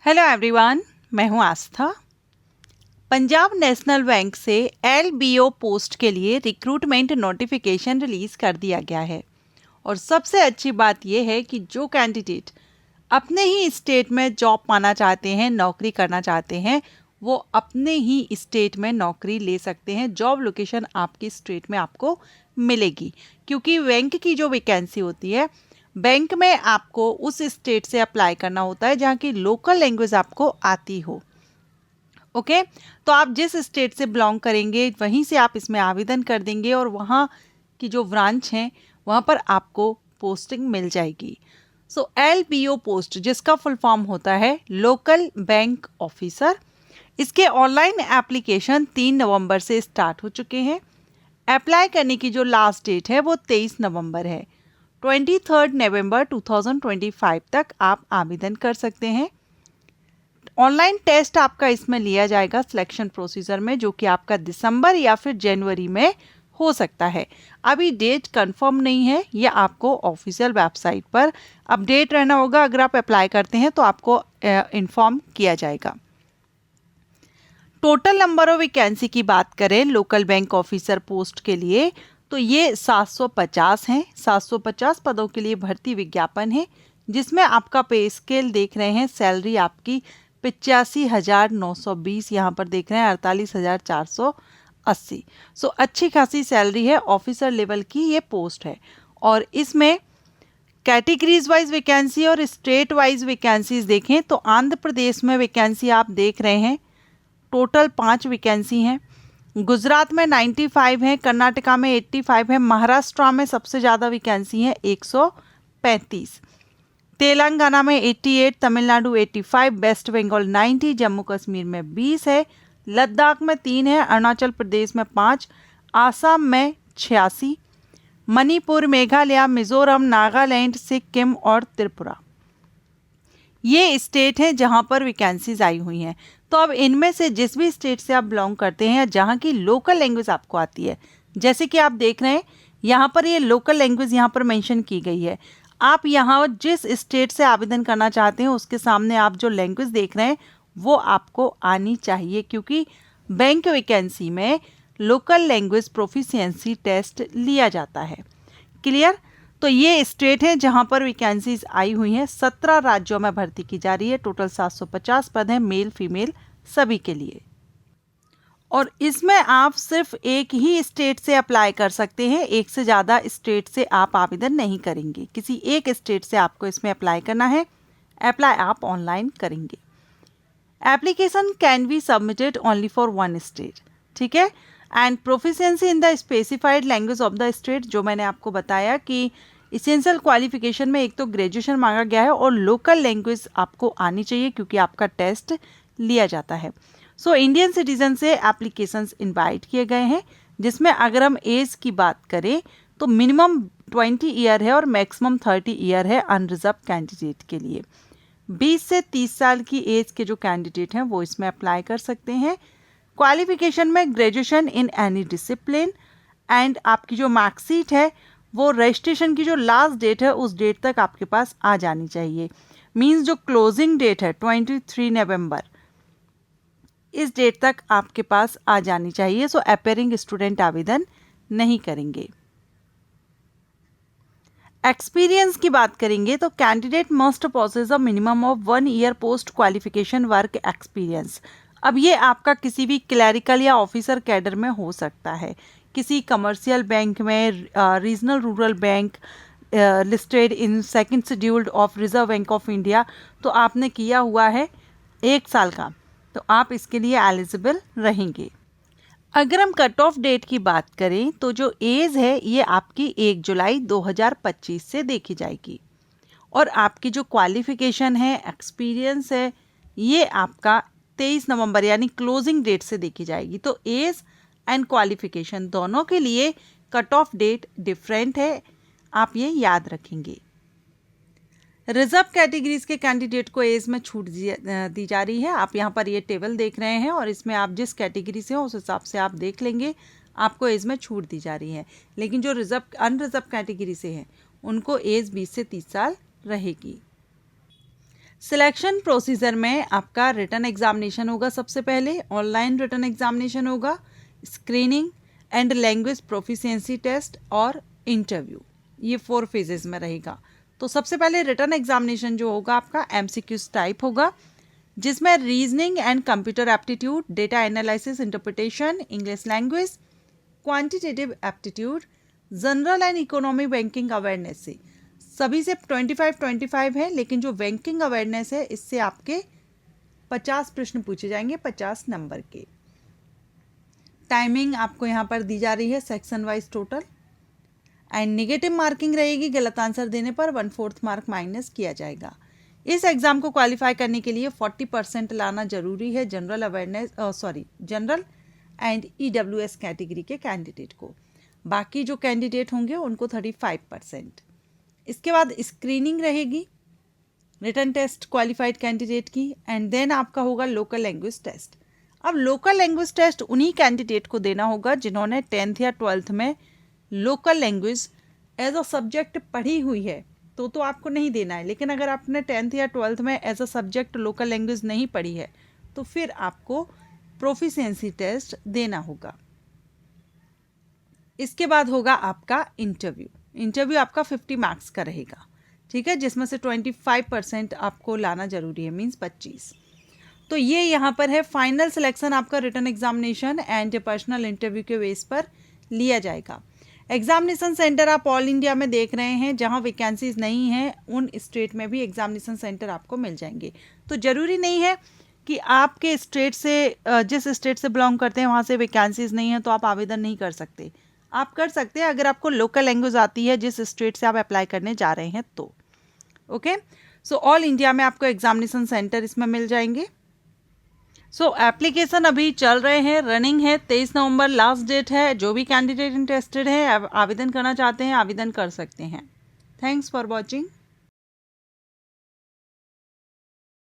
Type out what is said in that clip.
Hello everyone, मैं हूं आस्था। Punjab national bank से LBO पोस्ट के लिए रिक्रूटमेंट नोटिफिकेशन रिलीज़ कर दिया गया है। और सबसे अच्छी बात यह है कि जो कैंडिडेट अपने ही स्टेट में जॉब पाना चाहते हैं, नौकरी करना चाहते हैं, वो अपने ही स्टेट में नौकरी ले सकते हैं। जॉब लोकेशन आपकी स्टेट में आपको मिलेगी, क्योंकि बैंक की जो वैकेंसी होती है, बैंक में आपको उस स्टेट से अप्लाई करना होता है जहाँ की लोकल लैंग्वेज आपको आती हो। ओके, तो आप जिस स्टेट से बिलोंग करेंगे वहीं से आप इसमें आवेदन कर देंगे और वहाँ की जो ब्रांच हैं वहाँ पर आपको पोस्टिंग मिल जाएगी। सो LBO पोस्ट, जिसका फुल फॉर्म होता है लोकल बैंक ऑफिसर, इसके ऑनलाइन एप्लीकेशन 3 नवंबर से स्टार्ट हो चुके हैं। अप्लाई करने की जो लास्ट डेट है वो 23 नवंबर है। 23 नवंबर 2025 तक आप आवेदन कर सकते हैं। ऑनलाइन टेस्ट आपका इसमें लिया जाएगा सिलेक्शन प्रोसीजर में, जो कि आपका दिसंबर या फिर जनवरी में हो सकता है। अभी डेट कंफर्म नहीं है, ये आपको ऑफिशियल वेबसाइट पर अपडेट रहना होगा। अगर आप अप्लाई करते हैं तो आपको इन्फॉर्म किया जाएगा। टोटल नंबर ऑफ वैकेंसी की बात करें लोकल बैंक ऑफिसर पोस्ट के लिए, तो ये 750 हैं। 750 पदों के लिए भर्ती विज्ञापन है, जिसमें आपका पे स्केल देख रहे हैं। सैलरी आपकी 85,920, यहाँ पर देख रहे हैं 48,480। सो अच्छी खासी सैलरी है। ऑफिसर लेवल की ये पोस्ट है। और इसमें कैटेगरीज वाइज वैकेंसी और स्टेट वाइज वैकेंसीज देखें तो आंध्र प्रदेश में वैकेंसी आप देख रहे हैं, टोटल 5 वैकेंसी हैं। गुजरात में 95 है, कर्नाटका में 85 है, महाराष्ट्र में सबसे ज़्यादा वैकेंसी है 135, तेलंगाना में 88, तमिलनाडु 85, वेस्ट बंगाल 90, जम्मू कश्मीर में 20 है, लद्दाख में 3 है, अरुणाचल प्रदेश में 5, आसाम में 86, मणिपुर, मेघालय, मिजोरम, नागालैंड, सिक्किम और त्रिपुरा, ये स्टेट हैं जहां पर वैकेंसीज आई हुई हैं। तो अब इनमें से जिस भी स्टेट से आप बिलोंग करते हैं या जहां की लोकल लैंग्वेज आपको आती है, जैसे कि आप देख रहे हैं यहाँ पर ये लोकल लैंग्वेज यहाँ पर मेंशन की गई है। आप यहाँ जिस स्टेट से आवेदन करना चाहते हैं उसके सामने आप जो लैंग्वेज देख रहे हैं वो आपको आनी चाहिए, क्योंकि बैंक वैकेंसी में लोकल लैंग्वेज प्रोफिशिएंसी टेस्ट लिया जाता है। क्लियर? तो ये स्टेट है जहां पर वैकेंसीज आई हुई हैं। 17 राज्यों में भर्ती की जा रही है। टोटल 750 पद हैं, मेल फीमेल सभी के लिए। और इसमें आप सिर्फ एक ही स्टेट से अप्लाई कर सकते हैं, एक से ज़्यादा स्टेट से आप आवेदन नहीं करेंगे। किसी एक स्टेट से आपको इसमें अप्लाई करना है। अप्लाई आप ऑनलाइन करेंगे। Application can be submitted only for 1 state, ठीक है। And proficiency in the specified language of the state, जो मैंने आपको बताया कि इसेंशियल क्वालिफिकेशन में एक तो ग्रेजुएशन मांगा गया है और लोकल लैंग्वेज आपको आनी चाहिए, क्योंकि आपका टेस्ट लिया जाता है। सो इंडियन सिटीजन से एप्लीकेशंस इनवाइट किए गए हैं, जिसमें अगर हम एज की बात करें तो मिनिमम 20 ईयर है और मैक्सिमम 30 ईयर है अनरिजर्व कैंडिडेट के लिए। 20 से 30 साल की एज के जो कैंडिडेट हैं वो इसमें अप्लाई कर सकते हैं। क्वालिफिकेशन में graduation in any discipline, and आपकी जो मार्कशीट है वो रजिस्ट्रेशन की जो लास्ट डेट है उस डेट तक आपके पास आ जानी चाहिए। मींस जो क्लोजिंग डेट है 23 नवंबर, इस डेट तक आपके पास आ जानी चाहिए। सो अपीयरिंग स्टूडेंट आवेदन नहीं करेंगे। एक्सपीरियंस की बात करेंगे तो candidate must possesses a minimum of 1 year post qualification work experience. अब ये आपका किसी भी क्लैरिकल या ऑफिसर कैडर में हो सकता है, किसी कमर्शियल बैंक में, regional rural bank listed in second scheduled of reserve bank of India, तो आपने किया हुआ है 1 साल का, तो आप इसके लिए एलिजिबल रहेंगे। अगर हम कट ऑफ डेट की बात करें तो जो एज है ये आपकी 1 जुलाई 2025 से देखी जाएगी, और आपकी जो क्वालिफिकेशन है, एक्सपीरियंस है, ये आपका 23 नवंबर यानी क्लोजिंग डेट से देखी जाएगी। तो एज एंड क्वालिफिकेशन दोनों के लिए कट ऑफ डेट डिफरेंट है, आप ये याद रखेंगे। रिजर्व कैटेगरीज के कैंडिडेट को एज में छूट दी जा रही है। आप यहाँ पर ये टेबल देख रहे हैं और इसमें आप जिस कैटेगरी से हो उस हिसाब से आप देख लेंगे, आपको एज में छूट दी जा रही है। लेकिन जो अनरिजर्व कैटेगरी से हैं उनको एज 20 से 30 साल रहेगी। सिलेक्शन प्रोसीजर में आपका रिटन एग्जामिनेशन होगा, सबसे पहले ऑनलाइन रिटन एग्जामिनेशन होगा, screening and language proficiency test और इंटरव्यू, ये 4 फेजेस में रहेगा। तो सबसे पहले रिटन एग्जामिनेशन जो होगा आपका एमसीक्यूज टाइप होगा, जिसमें reasoning and computer aptitude, data analysis, interpretation, English language, quantitative aptitude, general and economy banking awareness से सभी से 25-25 है, लेकिन जो बैंकिंग अवेयरनेस है इससे आपके 50 प्रश्न पूछे जाएंगे 50 नंबर के। टाइमिंग आपको यहाँ पर दी जा रही है section wise total, and negative marking रहेगी, गलत आंसर देने पर 1/4 मार्क माइनस किया जाएगा। इस एग्जाम को क्वालिफाई करने के लिए 40% लाना जरूरी है जनरल एंड ईडब्ल्यूएस कैटेगरी के कैंडिडेट को, बाकी जो कैंडिडेट होंगे उनको 35%। इसके बाद स्क्रीनिंग रहेगी रिटन टेस्ट क्वालिफाइड कैंडिडेट की, एंड देन आपका होगा लोकल लैंग्वेज टेस्ट। अब लोकल लैंग्वेज टेस्ट उन्हीं कैंडिडेट को देना होगा जिन्होंने 10th या 12th में local language as a subject पढ़ी हुई है, तो आपको नहीं देना है। लेकिन अगर आपने 10th या 12th में as a subject local language नहीं पढ़ी है तो फिर आपको प्रोफिशिएंसी टेस्ट देना होगा। इसके बाद होगा आपका इंटरव्यू आपका 50 मार्क्स का रहेगा, ठीक है, जिसमें से 25% आपको लाना जरूरी है, मीन्स 25। तो ये यहाँ पर है फाइनल सिलेक्शन आपका written examination and personal interview के बेस पर लिया जाएगा। एग्जामिनेशन सेंटर आप ऑल इंडिया में देख रहे हैं, जहाँ वैकेंसीज नहीं हैं उन स्टेट में भी एग्जामिनेशन सेंटर आपको मिल जाएंगे। तो ज़रूरी नहीं है कि आपके स्टेट से जिस स्टेट से बिलोंग करते हैं वहाँ से वैकेंसीज नहीं है तो आप आवेदन नहीं कर सकते। आप कर सकते हैं अगर आपको लोकल लैंग्वेज आती है जिस स्टेट से आप अप्लाई करने जा रहे हैं तो। ओके, सो ऑल इंडिया में आपको एग्जामिनेशन सेंटर इसमें मिल जाएंगे। सो एप्लीकेशन अभी चल रहे हैं, रनिंग है, 23 नवंबर लास्ट डेट है। जो भी कैंडिडेट इंटरेस्टेड है आवेदन करना चाहते हैं आवेदन कर सकते हैं। Thanks for watching.